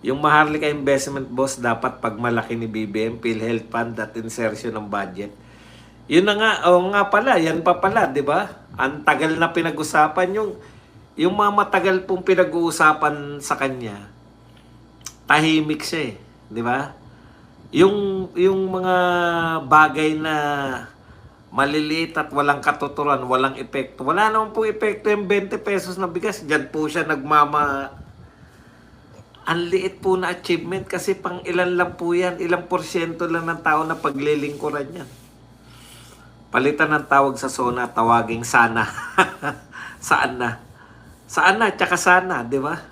Yung Maharlika Investment Boss dapat pag malaki ni BBM, PhilHealth Fund at insertion ng budget. Yun na nga, o nga pala, yan pa pala, di ba? Ang tagal na pinag-usapan yung mga matagal pong pinag-uusapan sa kanya, tahimik siya eh, di ba? Yung mga bagay na maliliit at walang katuturan, walang epekto. Wala naman po epekto yung 20 pesos na bigas. Diyan po siya ang liit po na achievement kasi pang ilan lang po yan. Ilang porsyento lang ng tao na paglilingkuran yan. Palitan ng tawag sa SONA, tawaging sana. Saan na? Saan na? Tsaka sana, di ba?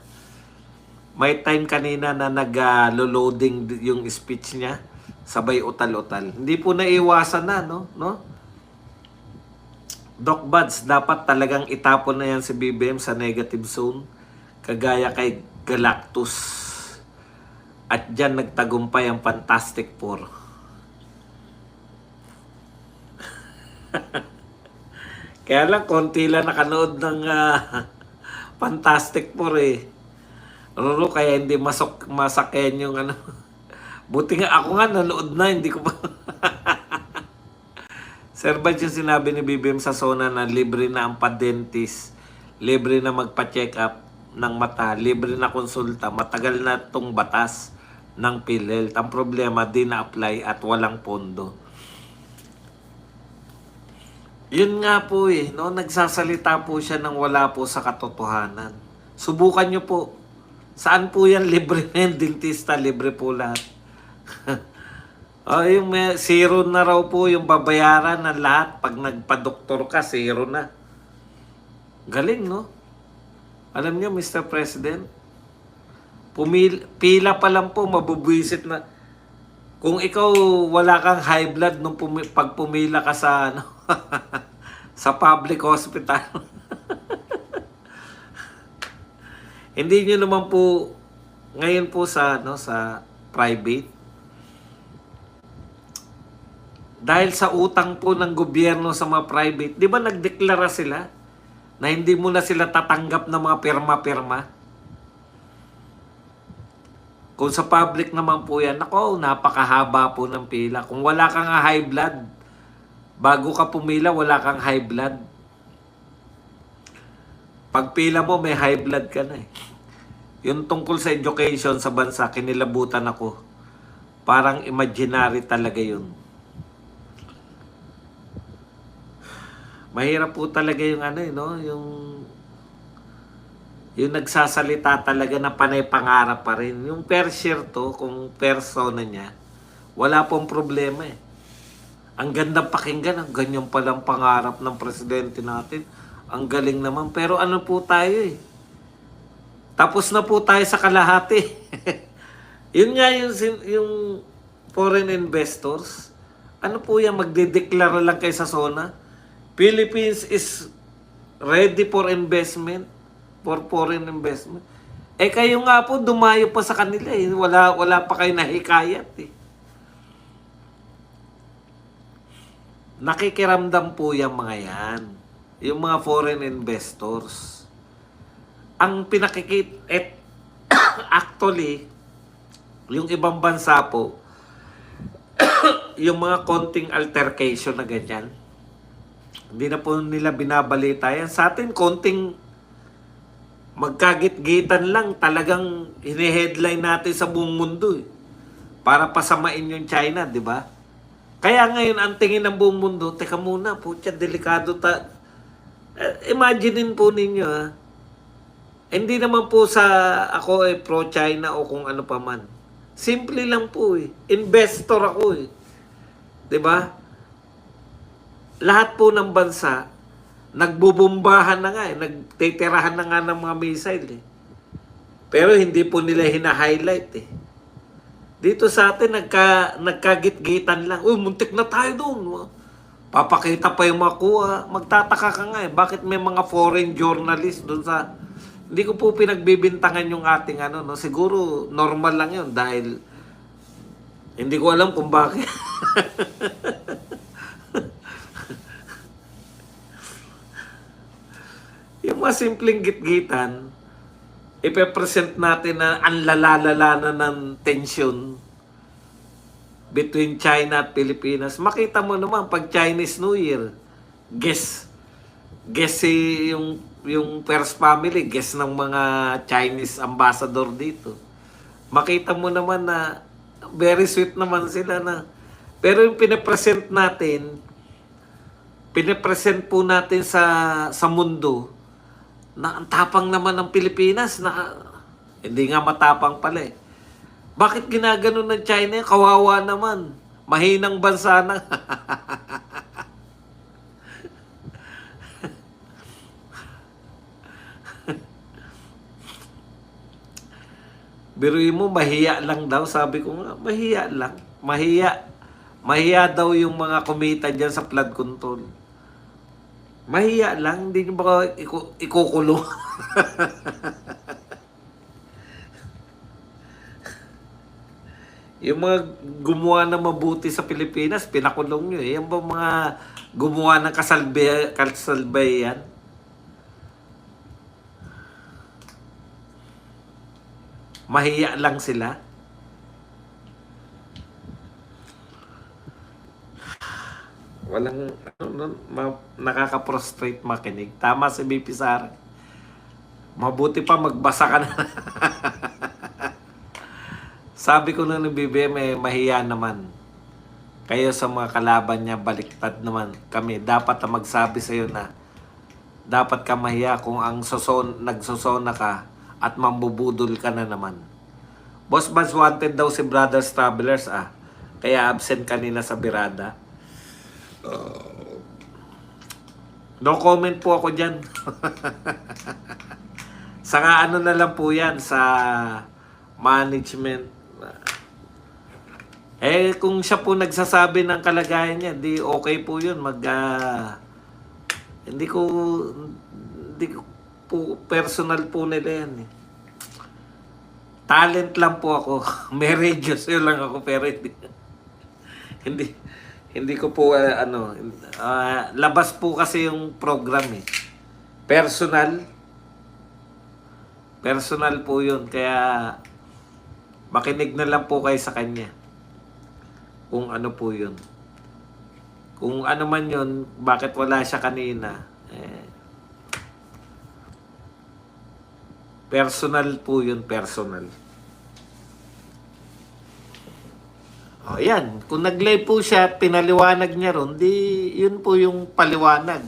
May time kanina na nag-loading yung speech niya. Sabay utal-utal. Hindi po naiwasan na, no? Doc Buds, dapat talagang itapon na yan si BBM sa negative zone. Kagaya kay Galactus. At dyan nagtagumpay ang Fantastic Four. Kaya lang, konti lang nakanood ng Fantastic Four eh. Ruro, kaya hindi masakyan yung ano. Buti nga ako nga nanood na, hindi ko pa. Sir, ba yung sinabi ni BBM sa SONA na libre na ang pa-dentist, libre na magpa-check up ng mata, libre na konsulta, matagal na itong batas ng PhilHealth. Ang problema, di na-apply at walang pondo. Yun nga po eh, no? Nagsasalita po siya ng wala po sa katotohanan. Subukan nyo po. Saan po yan libre na yung dentista? Libre po lahat. Yung zero na raw po yung babayaran ng lahat. Pag nagpa-doktor ka, zero na. Galing, no? Alam niyo, Mr. President, pila pa lang po, mabubwisit na. Kung ikaw wala kang high blood nung pag pumila ka sa, ano, sa public hospital. Hindi nyo naman po, ngayon po sa, no, sa private, dahil sa utang po ng gobyerno sa mga private, di ba nagdeklara sila na hindi mo na sila tatanggap ng mga pirma-pirma? Kung sa public naman po yan, ako, napakahaba po ng pila. Kung wala kang high blood, bago ka pumila, wala kang high blood. Pag pila mo, may high blood ka na eh. Yung tungkol sa education sa bansa, kinilabutan ako. Parang imaginary talaga yun. Mahirap po talaga yung ano, no? Yung nagsasalita talaga na panay pangarap pa rin. Yung per share to, kung persona niya, wala pong problema eh. Ang gandang pakinggan, ang ganyan palang pangarap ng presidente natin. Ang galing naman. Pero ano po tayo eh. Tapos na po tayo sa kalahati. Yun nga yung foreign investors. Ano po yan, magdedeklara lang kayo sa SONA? Philippines is ready for investment, for foreign investment. Eh kayo nga po, dumayo pa sa kanila eh. Wala pa kayo nahikayat eh. Nakikiramdam po yung mga yan. Yung mga foreign investors. Ang actually, yung ibang bansa po, yung mga konting altercation na ganyan, hindi na po nila binabalita yan. Sa atin, konting magkagit-gitan lang, talagang hini-headline natin sa buong mundo eh. Para pasamain yung China, di ba? Kaya ngayon, ang tingin ng buong mundo, teka muna, putya, delikado imaginein po ninyo ha. Hindi naman po sa ako pro-China o kung ano pa man. Simple lang po eh. Investor ako eh. Di ba? Lahat po ng bansa, nagbubumbahan na nga eh. Nagtitirahan na nga ng mga missile eh. Pero hindi po nila hina-highlight eh. Dito sa atin, nagkagit-gitan lang. Uy, muntik na tayo doon. Papakita pa yung makuha. Magtataka ka nga eh. Bakit may mga foreign journalists doon sa... Hindi ko po pinagbibintangan yung ating ano, no? Siguro normal lang yun dahil hindi ko alam kung bakit. Yung mga simpleng git-gitan, ipepresent natin na ang lalalala na ng tension between China at Pilipinas. Makita mo naman pag Chinese New Year, guess si yung first family, guess ng mga Chinese ambassador dito. Makita mo naman na very sweet naman sila na. Pero yung pinapresent po natin sa mundo na ang tapang naman ng Pilipinas na hindi nga matapang pala eh. Bakit ginaganon ng China? Kawawa naman. Mahinang bansa na. Biruin mo, mahiya lang daw. Sabi ko nga, mahiya lang. Mahiya daw yung mga kumita dyan sa flood control. Mahiya lang. Hindi nyo ba ikukulong? Yung mga gumawa na mabuti sa Pilipinas, pinakulong nyo eh. Yung ba mga gumawa ng kasalbayan? Mahiya lang sila. Walang nakaka-prostrate makinig. Tama si BP Sara. Mabuti pa magbasa ka na. Sabi ko na ni BBM, mahiya naman. Kayo sa mga kalaban niya, baliktad naman kami. Dapat na magsabi sa'yo na dapat ka mahiya kung nagsosona ka at mambubudol ka na naman. Boss Bans wanted daw si Brothers Travelers kaya absent kanina sa birada. No comment po ako dyan. Saka ano na lang po yan sa management. Kung siya po nagsasabi ng kalagayan niya, di okay po yun. Hindi ko po personal po nila yan eh. Talent lang po ako. May radios lang ako pero hindi ko po labas po kasi yung program eh. Personal po yun. Kaya makinig na lang po kayo sa kanya. Kung ano po yun. Kung ano man yun, bakit wala siya kanina. Personal po yun, personal. O yan, kung nag-live po siya, pinaliwanag niya ron, yun po yung paliwanag.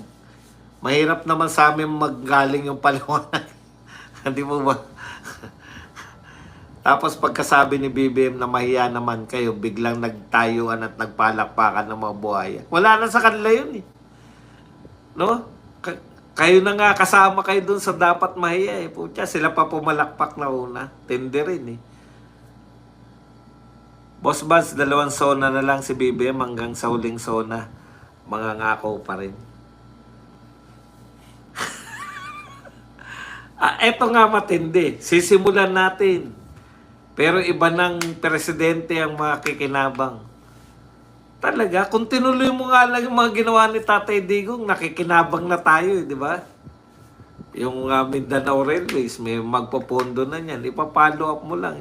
Mahirap naman sa amin maggaling yung paliwanag. Hindi mo ba? Tapos pagkasabi ni BBM na mahiya naman kayo, biglang nagtayuan at nagpalakpakan ng mga buhaya. Wala na sa kanila yun eh. No? Kayo na nga kasama kayo dun sa dapat mahiya eh. Pucha, sila pa pumalakpak na una. Tindi rin eh. Boss Bans, 2 sona na lang si BBM hanggang sa huling sona. Mga ngako pa rin. Eto nga matindi. Sisimulan natin. Pero iba ng presidente ang makikinabang. Talaga, kung tinuloy mo nga lang yung mga ginawa ni Tatay Digong, nakikinabang na tayo, di ba? Yung Mindanao Railways, may magpopondo na niyan. Ipapollow up mo lang.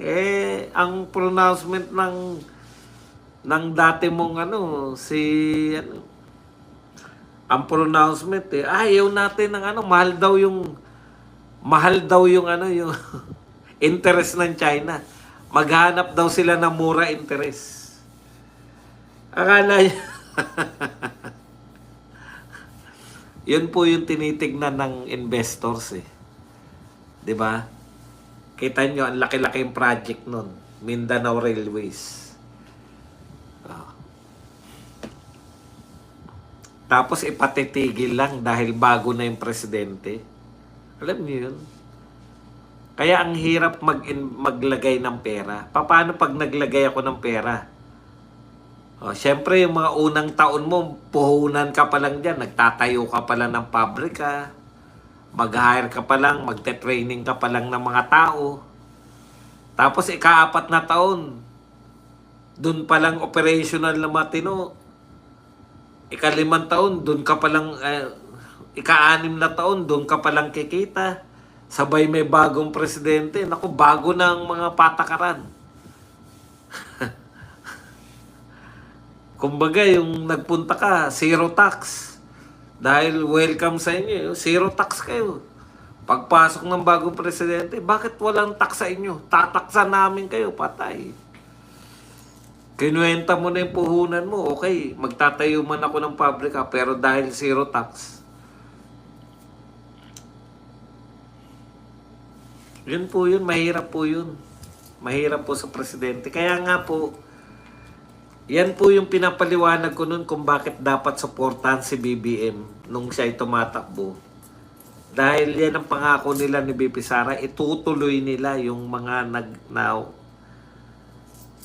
Ang pronouncement ng dati mong ang pronouncement ayaw natin ng mahal daw yung yung interest ng China. Maghanap daw sila ng mura interest. Akala niya. Yun po yung tinitignan ng investors eh. 'Di ba? Kita nyo, ang laki-laking project nun. Mindanao Railways. Tapos ipatitigil lang dahil bago na yung presidente. Alam niyo yun? Kaya ang hirap maglagay ng pera. Paano pag naglagay ako ng pera? Siyempre, yung mga unang taon mo, puhunan ka pa lang dyan. Nagtatayo ka pa lang ng pabrika. Mag-hire ka pa lang. Magte-training ka pa lang ng mga tao. Tapos, ika-4 na taon. Doon pa lang operational na matino. Ika-5 taon, doon ka pa lang... ika-6 na taon, doon ka pa lang kikita. Sabay may bagong presidente. Naku, bago ng mga patakaran. Kumbaga, yung nagpunta ka, zero tax. Dahil welcome sa inyo, zero tax kayo. Pagpasok ng bagong presidente, bakit walang tax sa inyo? Tataksan namin kayo, patay. Kinuwenta mo na yung puhunan mo, okay, magtatayo man ako ng pabrika, pero dahil zero tax. Yun po yun, mahirap po yun. Mahirap po sa presidente. Kaya nga po, yan po yung pinapaliwanag ko nun kung bakit dapat suportahan si BBM nung siya'y tumatakbo. Dahil yan ang pangako nila ni BP Sara, itutuloy nila yung mga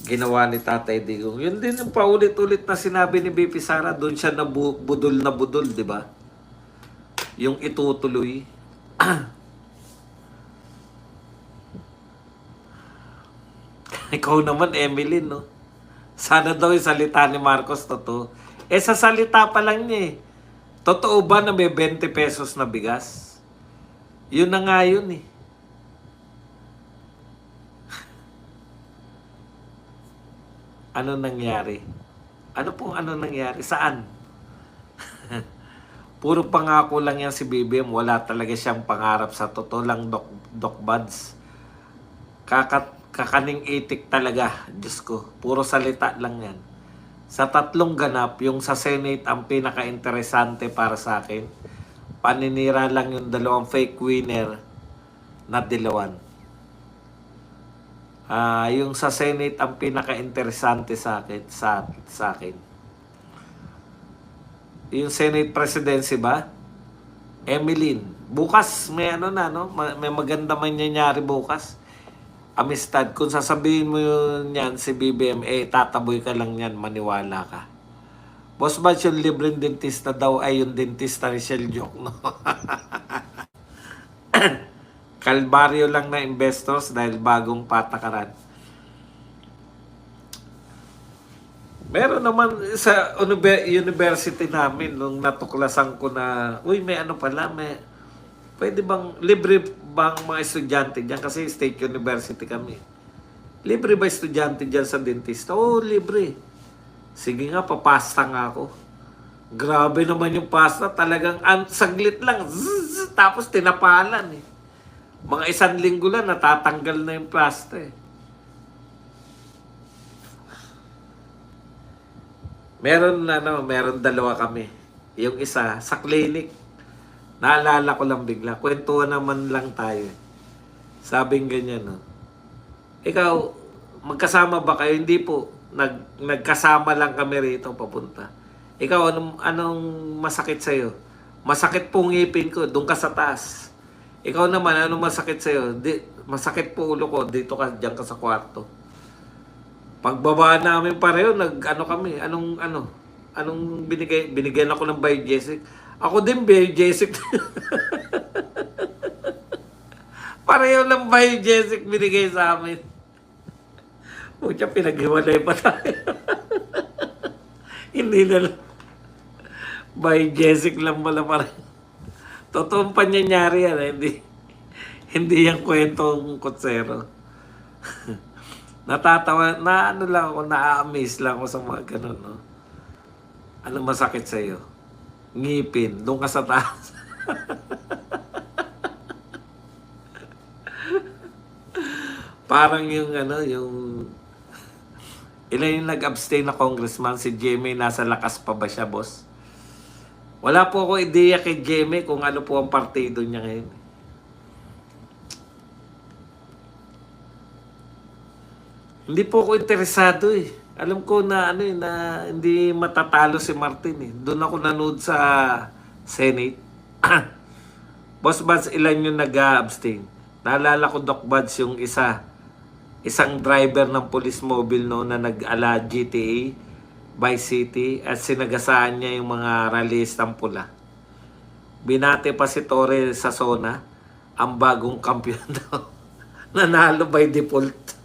ginawa ni Tatay Digong. Yun din yung paulit-ulit na sinabi ni BP Sara, doon siya budol na budol, di ba? Yung itutuloy. Ikaw naman, Emeline, no? Sana daw yung salita ni Marcos totoo. Sa salita pa lang niya eh. Totoo ba na may 20 pesos na bigas? Yun na nga yun eh. Ano nangyari? Ano pong ano nangyari? Saan? Puro pangako lang yan si BBM. Wala talaga siyang pangarap sa totoo lang, Doc Buds. Kakaning itik talaga. Diyos ko. Puro salita lang yan. Sa tatlong ganap, yung sa Senate ang pinaka-interesante para sa akin. Paninira lang yung dalawang fake winner na dilawan. Yung sa Senate ang pinaka-interesante sa akin. Yung Senate presidency ba? Emeline. Bukas may ano na, no? May maganda mangyayari bukas. Amistad. Kung sasabihin mo yun yan si BBM, tataboy ka lang yan, maniwala ka. Boss Batch, yung libreng dentista daw ay yung dentista ni Shell Joke, no? Kalbaryo lang na investors dahil bagong patakaran. Meron naman sa university namin nung natuklasan ko na, uy, may ano pala, pwede bang, libre bang mga estudyante dyan? Kasi state university kami. Libre ba estudyante dyan sa dentista? Oo, libre. Sige nga, papasta nga ako. Grabe naman yung pasta. Talagang saglit lang. Zzz, tapos tinapalan eh. Mga 1 linggo lang, natatanggal na yung pasta eh. Meron dalawa kami. Yung isa, sa clinic. Naalala ko lang bigla. Kwentuhan naman lang tayo. Sabing ganyan, no? Ikaw, magkasama ba kayo? Hindi po. Nagkasama lang kami rito papunta. Ikaw, anong masakit sa'yo? Masakit po ngipin ko. Doon ka sa taas. Ikaw naman, anong masakit sa'yo? Masakit po ulo ko. Dito ka, diyan ka sa kwarto. Pagbaba namin pareho, kami. Anong binigyan ako ng Biogesic? Ako din, Biogesic. Pareho lang Biogesic binigay sa amin. Pucha, pinaghiwalay pa tayo. Hindi na lang. Biogesic lang pala pareho. Totoong panyanyari yan. Hindi yung kwentong kutsero. Natatawa, lang ako, na-amaze lang ako sa mga ganun, no? Anong masakit sa'yo? Ngipin, doon ka sa taas. Parang yung ilan yung nag-abstain na congressman, si Jimmy, nasa lakas pa ba siya, boss? Wala po ako ideya kay Jimmy kung ano po ang partido niya ngayon. Hindi po ako interesado eh. Alam ko na na hindi matatalo si Martin eh. Doon ako nanood sa Senate. Boss Buds, ilan yung nag-abstain? Naalala ko, Doc Buds, yung isang driver ng police mobile na nag-ala GTA Vice City at sinagasaan niya yung mga rallyistang pula. Binate pa si Torre sa zona, ang bagong kampiyon daw. Nanalo by default.